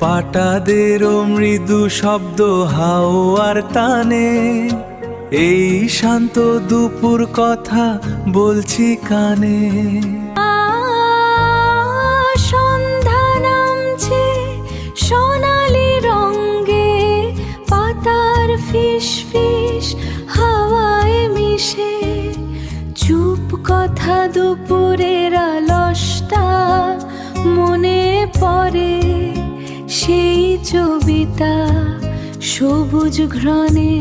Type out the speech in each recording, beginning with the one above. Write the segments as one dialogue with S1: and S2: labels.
S1: পাটাদেরও মৃদু শব্দ হাওয়ার টানে। এই শান্ত দুপুর কথা বলছি কানে।
S2: সন্ধ্যা নামছে সোনালি রঙে, পাতার ফিসফিস হাওয়ায় মিশে। চুপ কথা দুপুরের অলসটা মনে পড়ে, সেই ছবিটা সবুজ ঘ্রাণে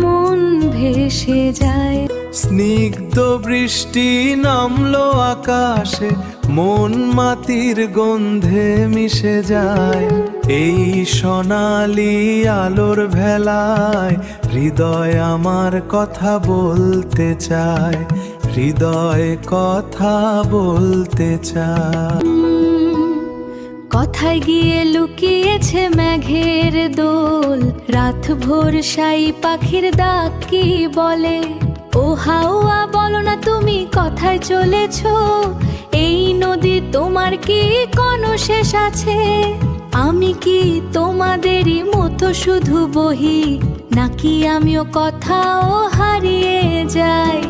S2: মন ভেসে যায়।
S1: স্নিগ্ধ বৃষ্টি নামলো আকাশে, মন মাটির গন্ধে মিশে যায়। এই সোনালি আলোর ভেলায় হৃদয় আমার কথা বলতে চায়, হৃদয় কথা বলতে চায়।
S2: কথায় গিয়ে লুকিয়েছে মেঘের দোল, রাত ভোর সাই পাখির ডাক কি বলে। ও হাওয়া বলো না তুমি কথায় চলেছো, এই নদী তোমার কি কোনো শেষ আছে। আমি কি তোমাদেরই মতো শুধু বহি, নাকি আমিও কোথাও হারিয়ে যাই।